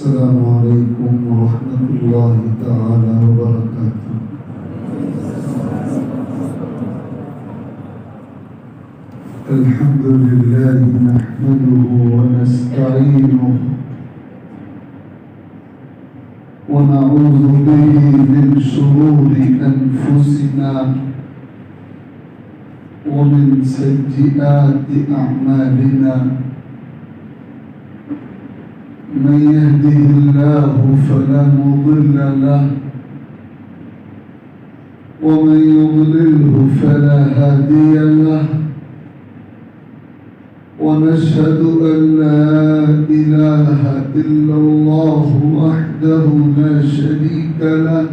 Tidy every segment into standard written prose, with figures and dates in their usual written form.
السلام عليكم ورحمة الله تعالى وبركاته. الحمد لله نحمده ونستعينه ونعوذ به من شرور أنفسنا ومن سيئات أعمالنا. من يهده الله فلا مضل له ومن يضلله فلا هادي له. ونشهد أن لا إله إلا الله وحده لا شريك له.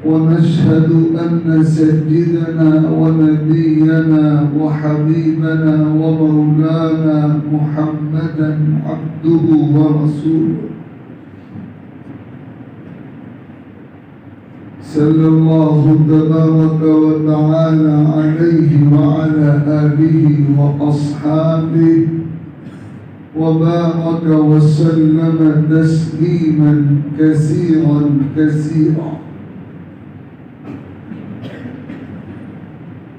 ونشهد أن سيدنا ونبينا وحبيبنا ومولانا محمدا عبده ورسوله صلى الله تبارك وتعالى عليه وعلى آله وأصحابه وبارك وسلم تسليما كثيرا كثيرا.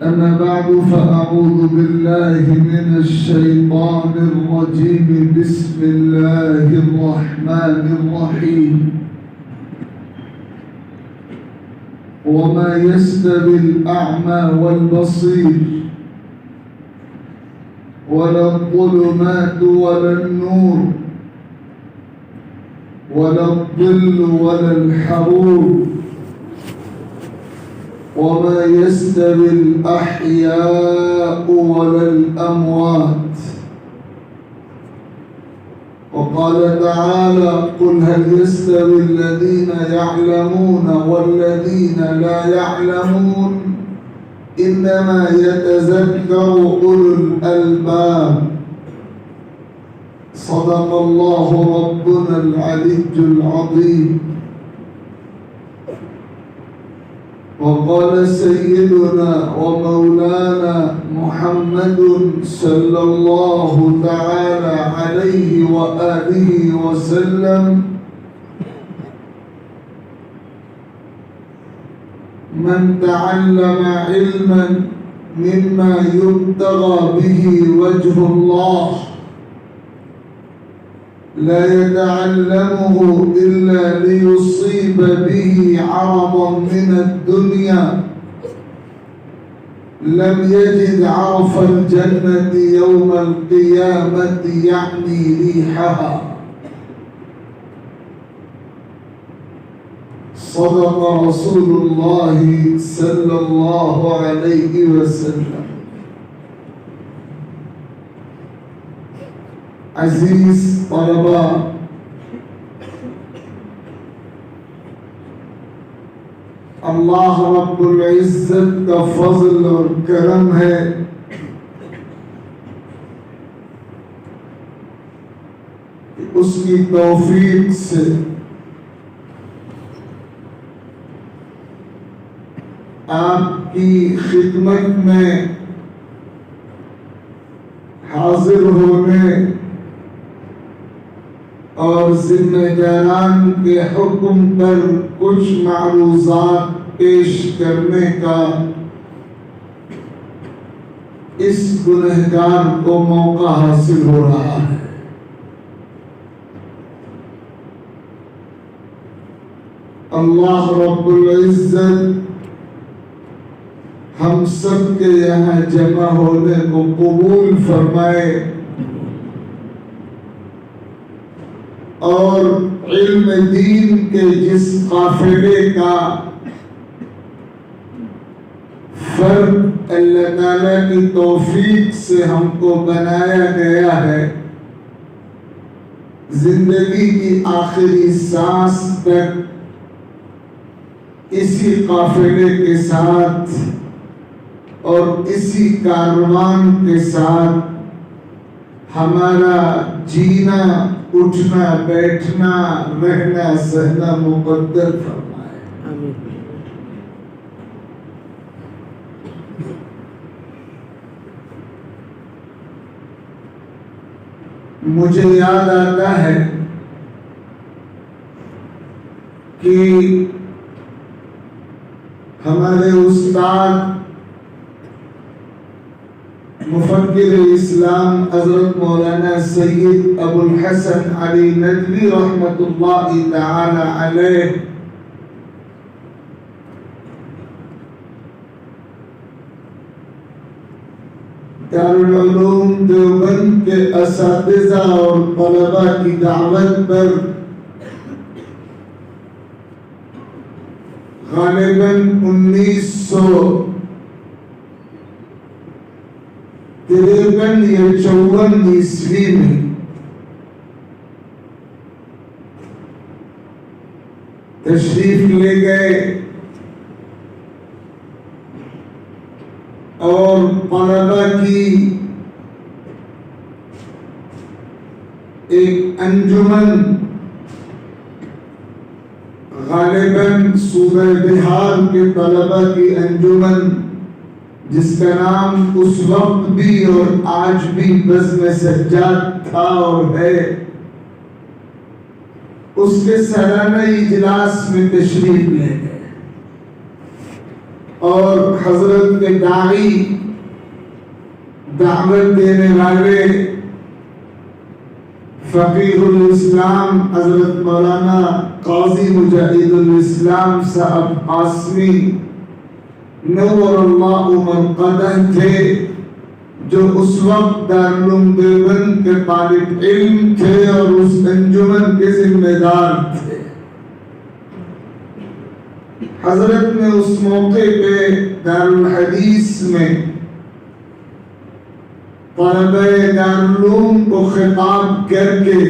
أما بعد فأعوذ بالله من الشيطان الرجيم. بسم الله الرحمن الرحيم. وما يستوي الأعمى والبصير ولا الظلمات ولا النور ولا الظل ولا الحرور وما يستوي الأحياء ولا الأموات. وقال تعالى: قل هل يستوي الذين يعلمون والذين لا يعلمون إنما يتذكر أولو الألباب. صدق الله ربنا العلي العظيم. وقال سيدنا ومولانا محمد صلى الله تعالى عليه وآله وسلم: من تعلم علما مما يبتغى به وجه الله لا يتعلمه إلا ليصيب به عرضا من الدنيا لم يجد عرف الجنة يوم القيامة يعني ريحها. صدق رسول الله صلى الله عليه وسلم. عزیز طلباء، اللہ رب العزت کا فضل اور کرم ہے کہ اس کی توفیق سے آپ کی خدمت میں حاضر ہونے اور ذمہ داران کے حکم پر کچھ معروضات پیش کرنے کا اس گنہگار کو موقع حاصل ہو رہا ہے۔ اللہ رب العزت ہم سب کے یہاں جمع ہونے کو قبول فرمائے اور علم دین کے جس قافلے کا فرد اللہ تعالیٰ کی توفیق سے ہم کو بنایا گیا ہے، زندگی کی آخری سانس تک اسی قافلے کے ساتھ اور اسی کاروان کے ساتھ ہمارا جینا، اٹھنا، بیٹھنا، رہنا، سہنا مقدر فرمائے۔ آمین۔ مجھے یاد آتا ہے کہ ہمارے استاد مفکر اسلام حضرت مولانا سید ابو الحسن علی ندوی رحمت اللہ تعالی علیہ دارالعلوم دیوبند کے اساتذہ اور طلباء کی دعوت پر غالباً 1953 یا 54 عیسوی میں تشریف لے گئے اور طلباء کی ایک انجمن غالباً صوبہ بہار کے طلباء کی انجمن جس کا نام اس وقت بھی اور آج بھی بزم سجاد تھا اور ہے، اس کے سالانہ اجلاس میں تشریف لے گئے اور حضرت کے داعی دعوت دینے والے فقیہ الاسلام حضرت مولانا قاضی مجاہد الاسلام صاحب قاسمی نور اللہ مرقدہ تھے، جو اس وقت دارالعلوم دیوبند کے طالب علم تھے اور اس انجمن کے ذمہ دار تھے۔ حضرت نے اس موقع پہ دارالحدیث میں طلبہ دارالعلوم کو خطاب کر کے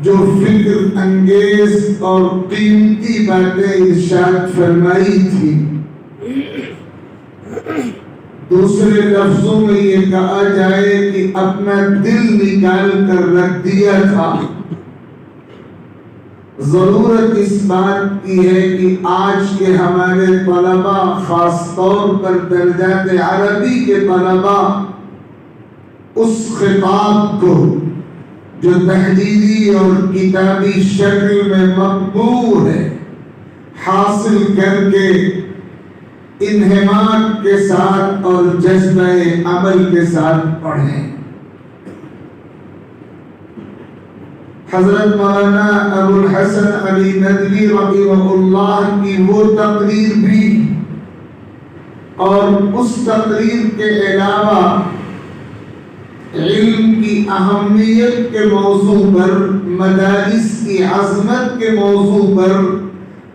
جو فکر انگیز اور قیمتی باتیں ارشاد فرمائی تھی، دوسرے لفظوں میں یہ کہا جائے کہ اپنا دل نکال کر رکھ دیا تھا۔ ضرورت اس بات کی ہے کہ آج کے ہمارے طلباء، خاص طور پر درجات عربی کے طلباء، اس خطاب کو جو تحریری اور کتابی شکل میں مطبوع ہے حاصل کر کے انہماک کے ساتھ اور جذبہ عمل کے ساتھ پڑھیں۔ حضرت مولانا ابو الحسن علی ندوی رحمہ اللہ کی وہ تقریر بھی اور اس تقریر کے علاوہ علم کی اہمیت کے موضوع پر، مدارس کی عظمت کے موضوع پر،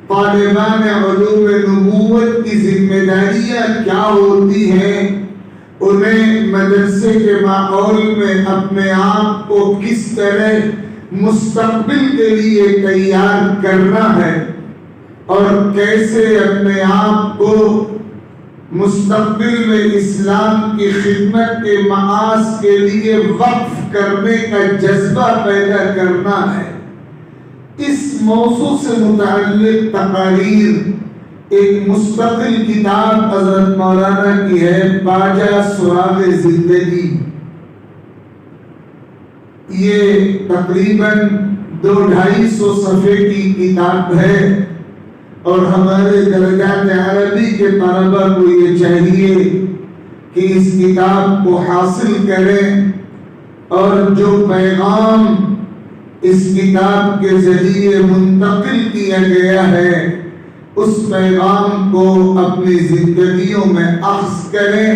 طالبان علوم نبوت کی ذمہ داریاں کیا ہوتی ہیں، انہیں مدرسے کے ماحول میں اپنے آپ کو کس طرح مستقبل کے لیے تیار کرنا ہے اور کیسے اپنے آپ کو مستقبل میں اسلام کی خدمت کے معاش کے لیے وقف کرنے کا جذبہ پیدا کرنا ہے، اس موضوع سے متعلق تقاریر ایک مستقل کتاب حضرت مولانا کی ہے، باجا سراغ زندگی۔ یہ تقریباً 200-250 صفحے کی کتاب ہے اور ہمارے درجات عربی کے طلباء کو یہ چاہیے کہ اس کتاب کو حاصل کریں اور جو پیغام اس کتاب کے ذریعے منتقل کیا گیا ہے اس پیغام کو اپنی زندگیوں میں اخذ کریں۔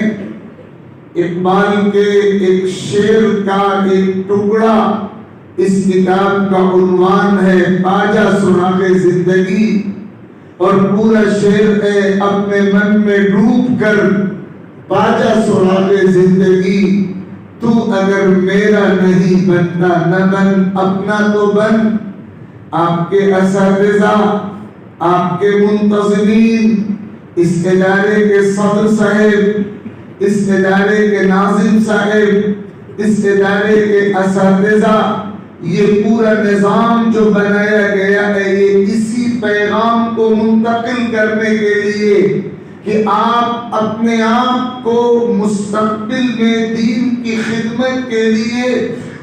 اقبال کے ایک شعر کا ایک ٹکڑا اس کتاب کا عنوان ہے باجا سراغ زندگی، اور پورا شعر ہے اپنے من میں ڈوب کر باجا سراغ زندگی، تو اگر میرا نہیں بنتا نہ بن اپنا تو بن۔ آپ کے اساتذہ، آپ کے منتظمین، اس ادارے کے صدر صاحب، اس ادارے کے ناظم صاحب، اس ادارے کے اساتذہ، یہ پورا نظام جو بنایا گیا ہے یہ اسی پیغام کو منتقل کرنے کے لیے کہ آپ اپنے آپ کو مستقبل میں دین کی خدمت کے لیے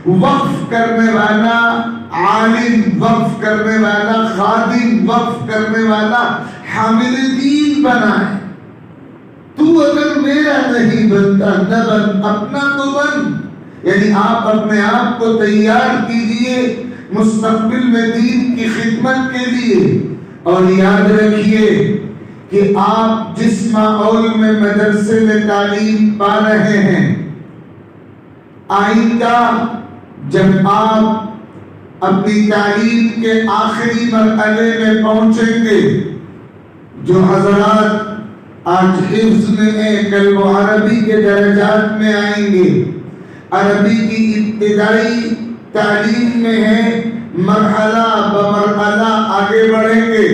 وقف کرنے والا عالم، وقف کرنے والا خادم، وقف کرنے والا حامل دین بنائے۔ تو اگر میرا نہیں بنتا نہ بن، اپنا تو بن۔ یعنی آپ اپنے آپ کو تیار کیجئے مستقبل میں دین کی خدمت کے لیے، اور یاد رکھیے کہ آپ جس ماحول میں مدرسے میں تعلیم پا رہے ہیں، آئندہ جب آپ اپنی تعلیم کے آخری مرحلے میں پہنچیں گے، جو حضرات آج حفظ میں ہیں کل وہ عربی کے درجات میں آئیں گے، عربی کی ابتدائی تعلیم میں ہیں، مرحلہ بمرحلہ آگے بڑھیں گے،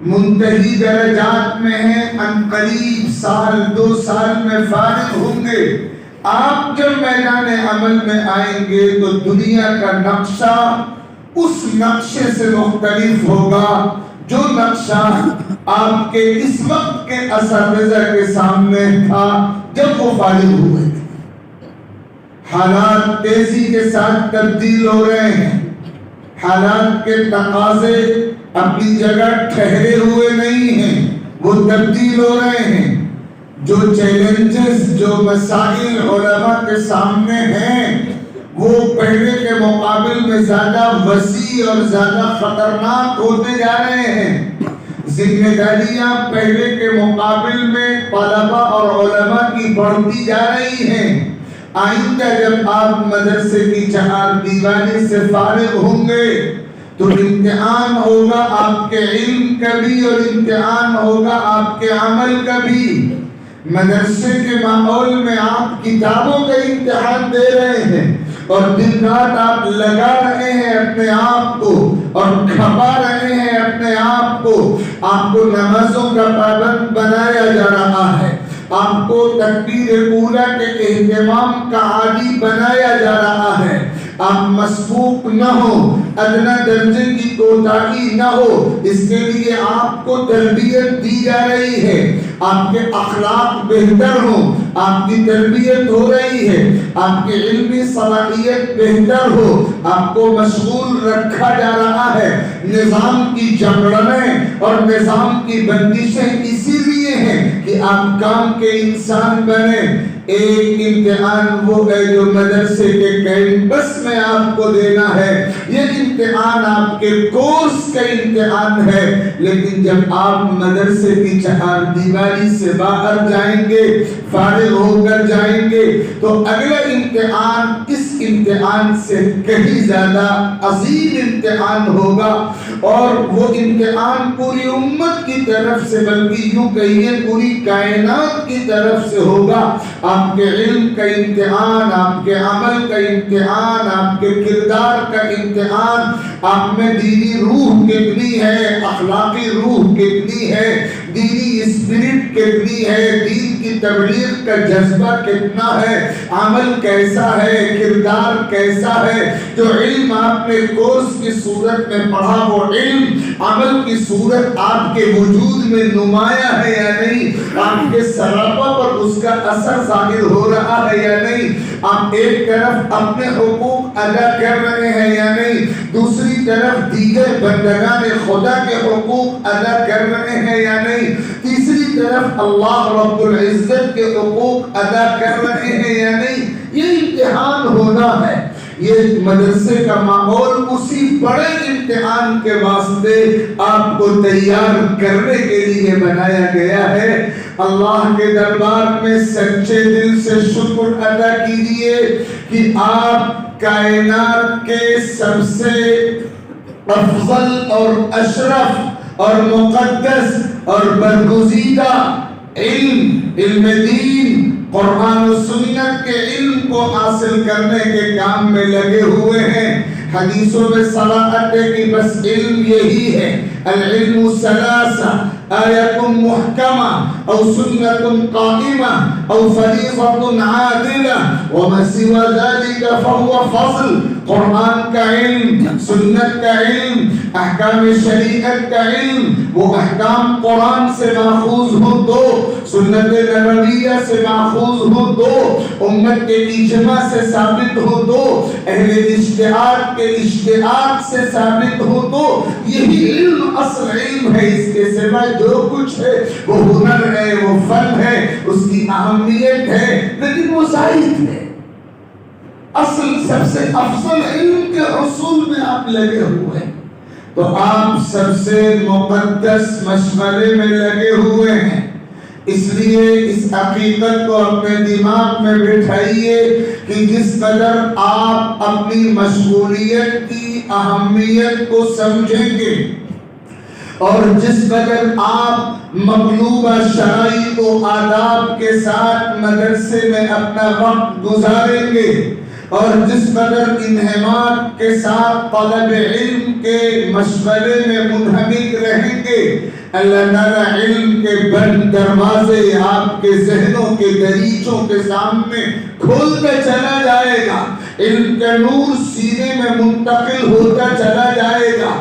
منتہی درجات میں ہیں، عنقریب سال 2 سال میں فارغ ہوں گے۔ آپ جب میدان عمل میں آئیں گے تو دنیا کا نقشہ اس نقشے سے مختلف ہوگا جو نقشہ آپ کے اس وقت کے اساتذہ کے سامنے تھا جب وہ فارغ ہوئے تھے۔ حالات تیزی کے ساتھ تبدیل ہو رہے ہیں، حالات کے تقاضے اپنی جگہ ٹھہرے ہوئے نہیں ہیں، وہ تبدیل ہو رہے ہیں۔ جو چیلنجز، جو مسائل علماء کے سامنے ہیں، وہ پہلے کے مقابل میں زیادہ وسیع اور زیادہ خطرناک ہوتے جا رہے ہیں۔ ذمہ داریاں پہلے کے مقابل میں طلباء اور علماء کی بڑھتی جا رہی ہیں۔ آئندہ جب آپ مدرسے کی چہار دیواری سے فارغ ہوں گے تو امتحان ہوگا آپ کے علم کا بھی اور امتحان ہوگا آپ کے عمل کا بھی۔ مدرسے کے ماحول میں آپ کتابوں کا امتحان دے رہے ہیں اور دن رات آپ لگا رہے ہیں اپنے آپ کو اور کھپا رہے ہیں اپنے آپ کو۔ آپ کو نمازوں کا پابند بنایا جا رہا ہے، آپ کو تکبیر اولیٰ کے اہتمام کا عادی بنایا جا رہا ہے۔ آپ مسبوق نہ ہو، ادنیٰ درجے کی کوتاہی نہ ہو، اس کے لیے آپ کو تربیت دی جا رہی ہے۔ آپ کے اخلاق بہتر ہوں، آپ کی تربیت ہو رہی ہے۔ آپ کی علمی صلاحیت بہتر ہو، آپ کو مشغول رکھا جا رہا ہے۔ نظام کی جبڑنیں اور نظام کی بندشیں اسی لیے ہیں کہ آپ کام کے انسان بنیں۔ ایک امتحان وہ ہے جو مدرسے کے کیمپس میں آپ کو دینا ہے، یہ امتحان آپ کے کورس کا امتحان ہے۔ لیکن جب آپ مدرسے کی چہار دیواری سے باہر جائیں گے، فارغ ہو کر جائیں گے، تو اگلا امتحان اس امتحان سے کہیں زیادہ عظیم امتحان ہوگا، اور وہ امتحان پوری امت کی طرف سے بلکہ یوں کہیے پوری کائنات کی طرف سے ہوگا۔ آپ کے علم کا امتحان، آپ کے عمل کا امتحان، آپ کے کردار کا امتحان، آپ میں دینی روح کتنی ہے، اخلاقی روح کتنی ہے، دینی اسپرٹ کتنی ہے، دین کی تبلیغ کا جذبہ کتنا ہے، عمل کیسا ہے، کردار کیسا ہے۔ جو علم آپ نے کورس کی صورت میں پڑھا وہ علم عمل کی صورت آپ کے وجود میں نمایاں ہے یا نہیں، آپ کے سراپا پر اس کا اثر ظاہر ہو رہا ہے یا نہیں، آپ ایک طرف اپنے حقوق ادا کر رہے ہیں یا نہیں، دوسری طرف دیگر بندگان خدا کے حقوق ادا کر رہے ہیں یا نہیں، تیسری طرف اللہ رب العزت کے حقوق ادا کر رہے ہیں یا نہیں۔ یہ امتحان ہونا ہے۔ یہ مدرسے کا ماحول اسی بڑے امتحان کے واسطے آپ کو تیار کرنے کے لیے بنایا گیا ہے۔ اللہ کے دربار میں سچے دل سے شکر ادا کیجیے کہ آپ کائنات کے سب سے افضل اور اشرف اور مقدس اور برگزیدہ علم دین قرآن و سنت کے علم کو حاصل کرنے کے کام میں لگے ہوئے ہیں۔ حدیثوں میں صراحت ہے کہ بس علم یہی ہے، العلم ثلاثہ، آیت محکمہ او سنت قائمہ او فریضۃ عادلہ وما سوى ذلك فهو فضل قرآن کا علم، سنت کا علم، احکام شریعت کا علم، وہ احکام قرآن سے ماخوذ ہو تو، سنت نبویہ سے ماخوذ ہو تو، امت کے اجماع سے ثابت ہو تو، اہل اجتہاد کے اجتہاد سے ثابت ہو تو، یہی علم اصل علم ہے۔ اس کے سوا جو کچھ ہے وہ ہنر ہے، وہ فن ہے، اس کی اہمیت ہے، لیکن وہ زائد ہے۔ اصل سب سے افضل علم کے حصول میں آپ لگے ہوئے ہیں، تو آپ سب سے مقدس مشغلے میں لگے ہوئے ہیں۔ اس لیے اس حقیقت کو اپنے دماغ میں بٹھائیے کہ جس قدر آپ اپنی مشغولیت کی اہمیت کو سمجھیں گے اور جس قدر آپ مطلوبہ شرائط و آداب کے ساتھ مدرسے میں اپنا وقت گزاریں گے اور جس قدر انہماک کے ساتھ طلب علم کے مشغلے میں منہمک رہیں گے، اللہ تعالیٰ علم کے بند دروازے آپ کے ذہنوں کے دریچوں کے سامنے کھولتا چلا جائے گا، علم کا نور سینے میں منتقل ہوتا چلا جائے گا۔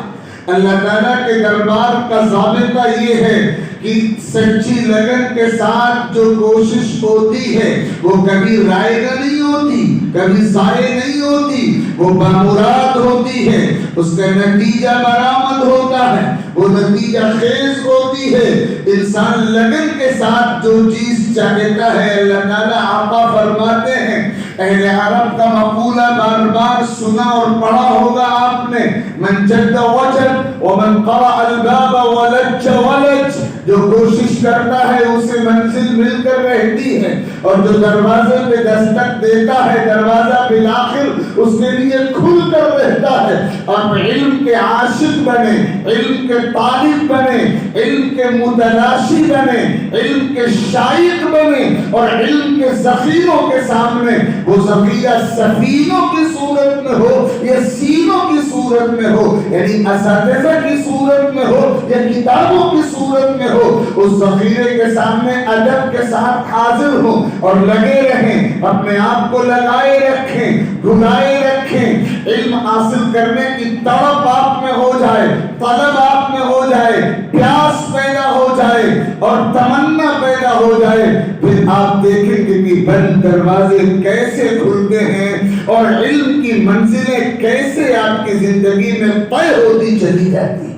اللہ تعالیٰ کے دربار کا ضابطہ یہ ہے کہ سچی لگن کے ساتھ جو کوشش ہوتی ہے وہ کبھی رائے گا نہیں ہوتی، کبھی ضائع نہیں ہوتی، وہ بامراد ہوتی ہے، اس کا نتیجہ برآمد ہوتا ہے، وہ نتیجہ خیز ہوتی ہے۔ انسان لگن کے ساتھ جو چیز چاہتا ہے اللہ تعالیٰ عطا فرماتے ہیں۔ اہل عرب کا مقولہ بار بار سنا اور پڑھا ہوگا آپ نے، من جد وجد ومن قرأ الباب ولج ولج، جو کوشش کرتا ہے اسے منزل مل کر رہتی ہے، اور جو دروازے پہ دستک دیتا ہے دروازہ بالآخر اس کے لیے کھل کر رہتا ہے۔ اور علم کے عاشق بنے، علم کے طالب بنے، علم کے متلاشی بنے، علم کے شائق بنے، اور علم کے ذخیروں کے سامنے وہ ذخیرہ سفینوں کی صورت میں ہو یا سینوں کی صورت میں ہو، یعنی اساتذہ کی صورت میں ہو یا کتابوں کی صورت میں ہو، اس ذخیرے کے سامنے ادب کے ساتھ حاضر ہو اور لگے رہیں، اپنے آپ کو لگائے رکھیں، گھلائے رکھیں۔ علم حاصل کرنے کی طلب آپ میں ہو جائے، طلب آپ میں ہو جائے، پیاس پیدا ہو جائے اور تمنا پیدا ہو جائے، پھر آپ دیکھیں گے کہ بند دروازے کیسے کھلتے ہیں اور علم کی منزلیں کیسے آپ کی زندگی میں طے ہوتی چلی جاتی ہیں۔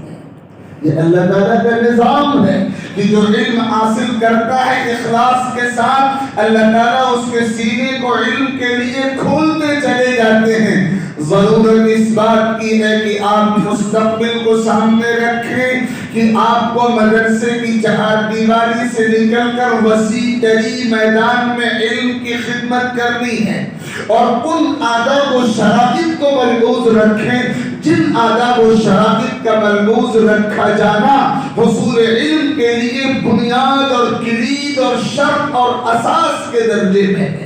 یہ اللہ تعالیٰ کا نظام ہے کہ جو علم حاصل کرتا ہے اخلاص کے ساتھ، اللہ تعالیٰ اس کے سینے کو علم کے لیے کھولتے چلے جاتے ہیں۔ ضرورت اس بات کی ہے کہ آپ مستقبل کو سامنے رکھیں کہ آپ کو مدرسے کی چہار دیواری سے نکل کر وسیع تری میدان میں علم کی خدمت کرنی ہے، اور ان آداب و شرائط کو ملحوظ رکھیں جن آداب و شرائط کا ملحوظ رکھا جانا حصول علم کے لیے بنیاد اور کلید اور شرط اور اساس کے درجے میں ہے۔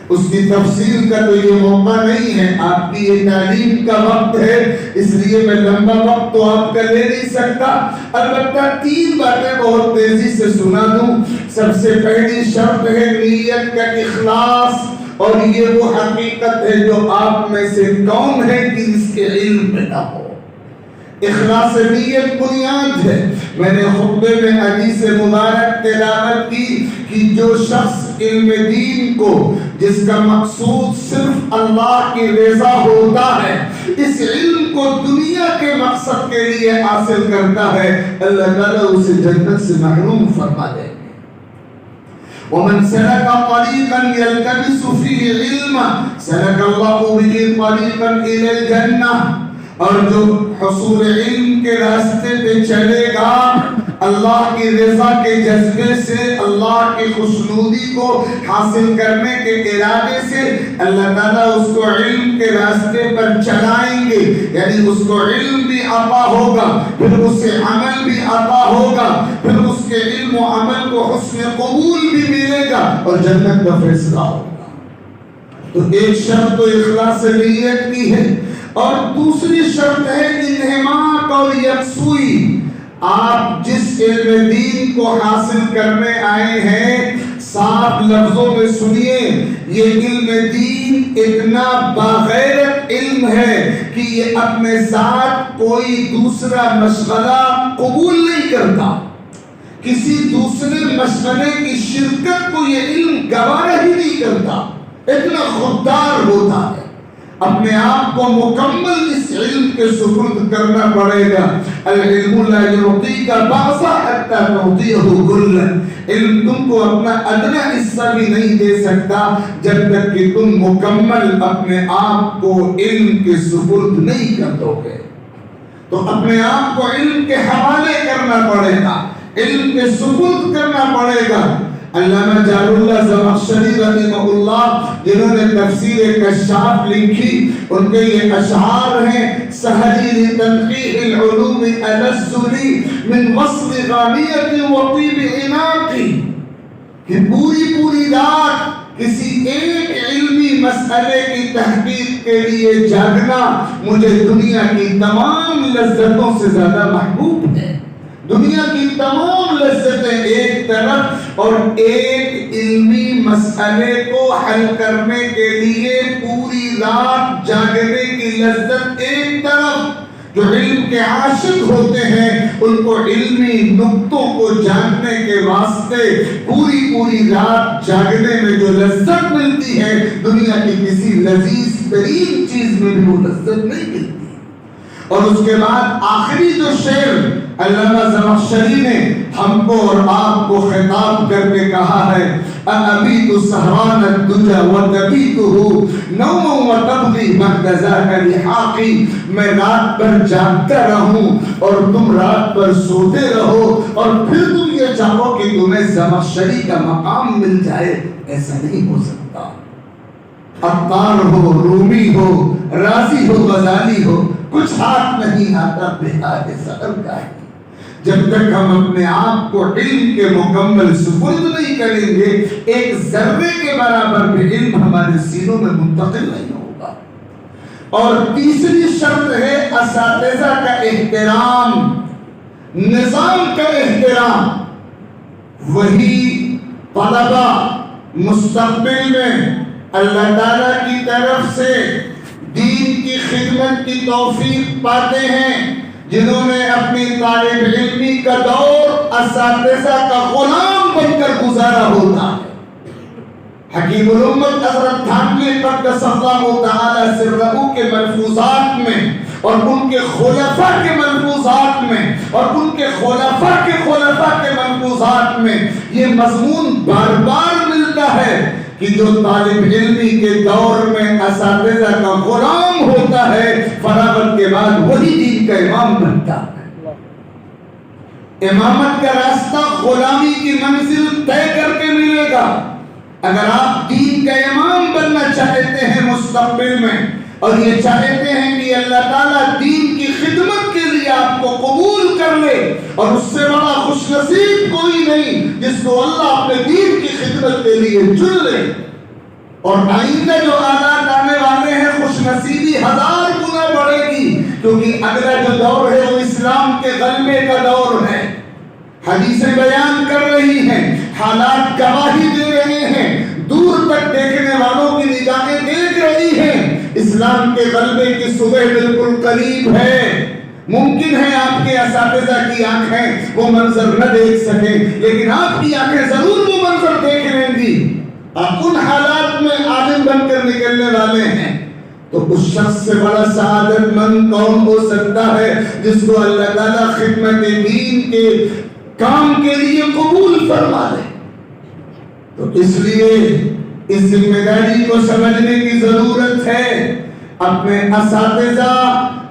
اس کی تفصیل کا تو یہ موقع نہیں ہے، آپ کی یہ تعلیم کا وقت ہے، اس لیے میں لمبا وقت تو آپ کا لے نہیں سکتا۔ البتہ 3 باتیں بہت تیزی سے سنا دوں۔ سب سے پہلی شرط ہے نیت کا اخلاص، اور یہ وہ حقیقت ہے جو آپ میں سے کون ہے کہ اس کے علم میں نہ ہو۔ اخلاص نیت بنیاد ہے۔ میں نے خطبے میں حدیث مبارک تلاوت کی کہ جو شخص علم دین کو جس کا مقصود صرف اللہ کی رضا ہوتا ہے، اس علم کو دنیا کے مقصد کے لیے حاصل کرتا ہے، اللہ تعالیٰ اسے جنت سے محروم فرما دے۔ ومن سلك طريقا يلتمس فيه علما سلك الله به طريقا الى الجنة، اور جو حصول علم کے راستے پہ چلے گا اللہ کی رضا کے جذبے سے، اللہ کی خوشنودی کو حاصل کرنے کے ارادے سے، اللہ تعالیٰ اس کو علم کے راستے پر چلائیں گے، یعنی اس کو علم بھی عطا ہوگا، پھر اسے عمل بھی عطا ہوگا، پھر اس کے علم و عمل کو حسن قبول بھی ملے گا اور جنت کا فیصلہ ہوگا۔ تو ایک شرط تو اخلاص نیت کی ہے، اور دوسری شرط ہے انہماک اور یکسوئی۔ آپ جس علم دین کو حاصل کرنے آئے ہیں صاف لفظوں میں سنیے، یہ علم دین اتنا باغیرت علم ہے کہ یہ اپنے ساتھ کوئی دوسرا مشغلہ قبول نہیں کرتا، کسی دوسرے مشغلے کی شرکت کو یہ علم گوارا ہی نہیں کرتا، اتنا خوددار ہوتا ہے۔ اپنے آپ کو مکمل اس علم کے سپرد کرنا پڑے گا۔ العلم لا يعطيك بعضا حتى تعطيه كلا، علم تم کو اپنا ادنا حصہ بھی نہیں دے سکتا جب تک کہ تم مکمل اپنے آپ کو علم کے سپرد نہیں کر دو گے۔ تو اپنے آپ کو علم کے حوالے کرنا پڑے گا، علم کے سپرد کرنا پڑے گا۔ علامہ جار اللہ زمخشری رحمہ اللہ جنہوں نے تفسیر کشاف لکھی، ان کے یہ اشعار ہیں: سحری لتنقیح العلوم السلی من وصل غانیت و طیب عناقی، کہ پوری رات کسی ایک علمی مسئلے کی تحقیق کے لیے جاگنا مجھے دنیا کی تمام لذتوں سے زیادہ محبوب ہے۔ دنیا کی تمام لذتیں ایک طرف اور ایک علمی مسئلے کو حل کرنے کے لیے پوری رات جاگنے کی لذت ایک طرف۔ جو علم کے عاشق ہوتے ہیں ان کو علمی نقطوں کو جاننے کے واسطے پوری رات جاگنے میں جو لذت ملتی ہے دنیا کی کسی لذیذ ترین چیز میں بھی وہ لذت نہیں ملتی۔ اور اس کے بعد آخری جو شعر علامہ زمخشری نے ہم کو اور آپ کو خطاب کر کے کہا ہے: أَأَبِيتُ سَهْرَانَ الدُّجَى وَتَبِيتُهُ نَوْمًا وَتَبْغِي مَقْتَزَاكَ لِحَاقِي، میں رات بھر جاگتا رہوں اور تم رات بھر سوتے رہو اور پھر تم یہ چاہو کہ تمہیں زمخشری کا مقام مل جائے، ایسا نہیں ہو سکتا۔ عطار ہو، رومی ہو، رازی ہو، غزالی ہو، کچھ ہاتھ نہیں آتا بہار سحر کا ہے۔ جب تک ہم اپنے آپ کو علم کے مکمل سپرد نہیں کریں گے ایک ذرے کے برابر بھی علم ہمارے سینوں میں منتقل نہیں ہوگا۔ اور تیسری شرط ہے اساتذہ کا احترام، نظام کا احترام۔ وہی طلبہ مستقبل میں اللہ تعالیٰ کی طرف سے دین کی خدمت کی توفیق پاتے ہیں جنہوں نے اپنی طالب علمی کا دور اساتذہ کا غلام بن کر گزارا ہوتا ہے۔ حکیم الامت حضرت تھانوی قدس اللہ تعالی سرہ کے ملفوظات میں اور ان کے خلفاء کے ملفوظات میں اور ان کے خلفاء کے ملفوظات میں یہ مضمون بار بار ملتا ہے کہ جو طالب علمی کے دور میں اساتذہ کا غلام ہوتا ہے فراغت کے بعد وہی دین کا امام بنتا ہے۔ امامت کا راستہ غلامی کی منزل طے کر کے ملے گا۔ اگر آپ دین کا امام بننا چاہتے ہیں مستقبل میں اور یہ چاہتے ہیں کہ اللہ تعالیٰ دین کی خدمت کے لیے آپ کو قبول کر لے، اور اس سے بڑا خوش نصیب کوئی نہیں جس کو اللہ اپنے دین کی خدمت کے لیے چن لے۔ اور آئندہ جو آلات آنے والے ہیں خوش نصیبی 1000 گنا بڑھے گی، کیونکہ اگلا جو دور ہے وہ اسلام کے غلبے کا دور ہے۔ حدیثیں بیان کر رہی ہیں، حالات گواہی دے رہے ہیں، دور تک دیکھنے والوں کی نگاہیں دیکھ رہی ہیں، اسلام کے غلبے کی صبح بالکل قریب ہے۔ ممکن ہے آپ کے اساتذہ کی آنکھیں وہ منظر نہ دیکھ سکیں، لیکن آپ کی آنکھیں ضرور وہ منظر دیکھ لیں گی۔ آپ ان حالات میں عالم بن کر نکلنے والے ہیں، تو اس شخص سے بڑا سعادت مند کون ہو سکتا ہے جس کو اللہ تعالیٰ خدمت دین کے کام کے لیے قبول فرما دے۔ تو اس لیے اس ذمہ داری کو سمجھنے کی ضرورت ہے۔ اپنے اساتذہ،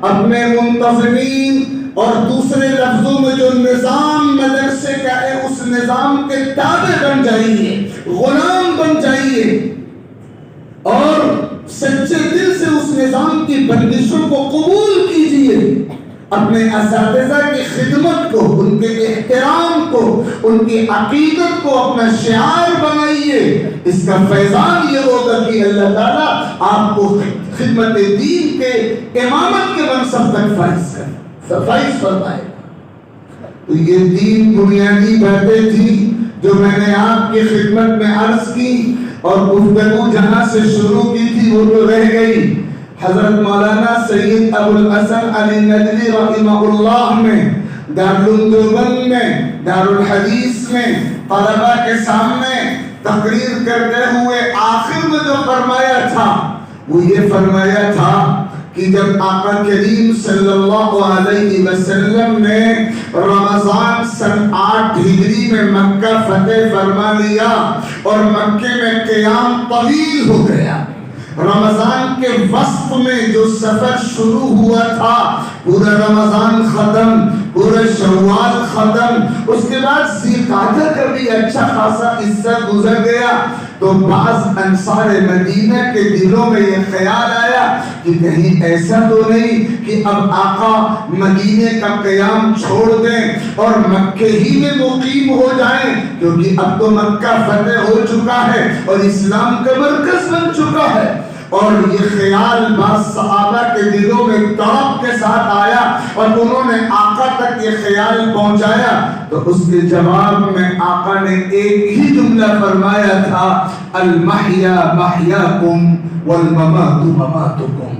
اپنے منتظمین اور دوسرے لفظوں میں جو نظام مدرسے کا ہے اس نظام کے تابع بن جائیے، غلام بن جائیے، اور سچے دل سے اس نظام کی بندشوں کو قبول کیجیے۔ اپنے اساتذہ کی خدمت کو، ان کے احترام کو، ان کی عقیدت کو اپنا شعار بنائیے۔ اس کا فیضان یہ ہوگا کہ اللہ تعالیٰ آپ کو خدمت دین کے امامت کے منصب تک فائز فرمائے۔ تو یہ تین بنیادی باتیں تھیں جو میں نے آپ کی خدمت میں عرض کی اور گفتگو جہاں سے شروع کی تھی وہ تو رہ گئی. حضرت مولانا سید ابو الحسن علی ندوی رحمہ اللہ میں دارالعلوم دیوبند میں دارالحدیث میں طلباء کے سامنے تقریر کرتے ہوئے آخر میں جو فرمایا تھا وہ یہ فرمایا تھا کہ جب آقا کریم صلی اللہ علیہ وسلم نے رمضان سن 8 ہجری میں مکہ فتح فرما لیا اور مکے میں قیام طویل ہو گیا، رمضان کے وسط میں جو سفر شروع ہوا تھا پورا رمضان ختم، پورا شوال ختم، اس کے بعد ذوالقعدہ کا بھی اچھا خاصا حصہ گزر گیا، تو بعض انصار مدینہ کے دلوں میں یہ خیال آیا کہ کہیں ایسا تو نہیں کہ اب آقا مدینے کا قیام چھوڑ دیں اور مکے ہی میں مقیم ہو جائیں، کیونکہ اب تو مکہ فتح ہو چکا ہے اور اسلام کا مرکز بن چکا ہے. اور یہ خیال بعض صحابہ کے دلوں میں تڑپ کے ساتھ آیا اور انہوں نے آقا تک یہ خیال پہنچایا، تو اس کے جواب میں آقا نے ایک ہی جملہ فرمایا تھا، المحیا محیاکم والممات مماتکم،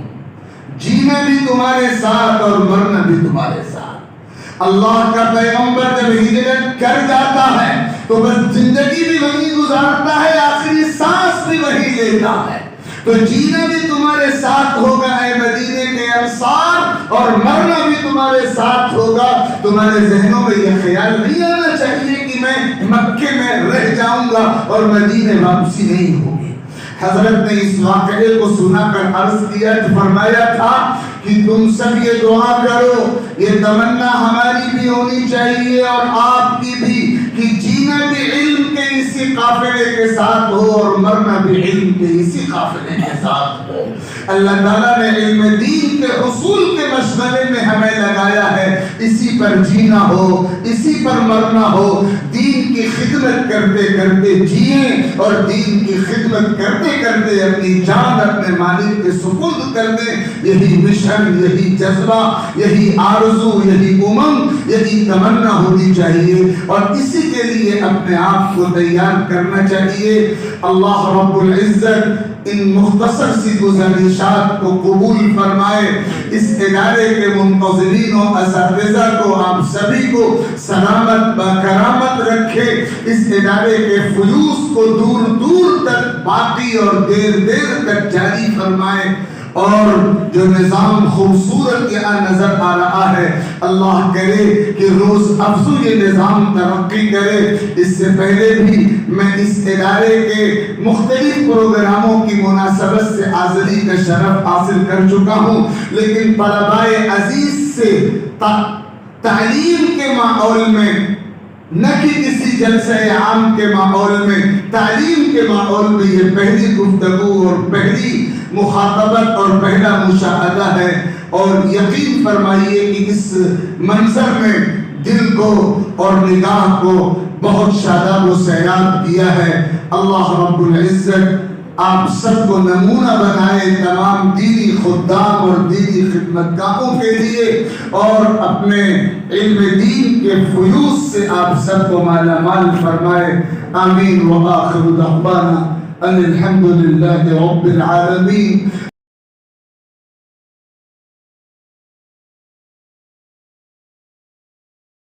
جینا بھی تمہارے ساتھ اور مرنا بھی تمہارے ساتھ. اللہ کا پیغمبر جب ہجرت کر جاتا ہے تو بس زندگی بھی وہیں گزارتا ہے، آخری سانس بھی وہیں لیتا ہے، تو جینا بھی تمہارے ساتھ ہوگا اے مدینے کے انصار اور مرنا بھی تمہارے ساتھ ہوگا. تمہارے ذہنوں میں یہ خیال نہیں آنا چاہیے کہ میں مکے میں رہ جاؤں گا اور مدینے واپسی نہیں ہوگی. حضرت نے اس واقعے کو سنا کر عرض کیا، فرمایا تھا کہ تم سب یہ دعا کرو، یہ تمنا ہماری بھی ہونی چاہیے اور آپ کی بھی، کہ جینا بھی علم کے اسی قافلے کے ساتھ ہو اور مرنا بھی علم کے اسی قافلے کے ساتھ ہو. اللہ تعالیٰ نے علم دین کے حصول کے مشغلے میں ہمیں لگایا ہے، اسی پر جینا ہو، اسی پر مرنا ہو، دین کی خدمت کرتے کرتے جیئیں اور دین کی خدمت کرتے کرتے اپنی جان اپنے مالک کے سپرد کر دیں. یہی مشن، یہی جذبہ، یہی آرزو، یہی امنگ، یہی تمنا ہونی چاہیے اور اسی کے لیے اپنے آپ کو تیار کرنا چاہیے. اللہ رب العزت ان مختصر سی گزارشات کو قبول فرمائے. اس ادارے کے منتظمین و اساتذہ کو آپ سبھی کو سلامت بکرامت رکھے. اس ادارے کے فیوز کو دور دور تک باقی اور دیر دیر تک جاری فرمائے. اور جو نظام خوبصورت یہاں نظر آ رہا ہے، اللہ کرے کہ روز افزو یہ نظام ترقی کرے. اس سے پہلے بھی میں اس ادارے کے مختلف پروگراموں کی مناسبت سے حاضری کا شرف حاصل کر چکا ہوں، لیکن طلباء عزیز سے تعلیم کے ماحول میں، نہ کہ کسی جلسہ عام کے ماحول میں، تعلیم کے ماحول میں یہ پہلی گفتگو اور پہلی مخاطبت اور پہلا مشاہدہ ہے. اور یقین فرمائیے کہ اس منظر میں دل کو اور نگاہ کو بہت شاداب و سیراب کیا ہے. اللہ رب العزت آپ سب کو نمونہ بنائے تمام دینی خدام اور دینی خدمتگاروں کے لیے، اور اپنے علم دین کے فیوز سے آپ سب کو مالا مال فرمائے. آمین. وآخر دعوانا ان الحمد للہ رب العالمین.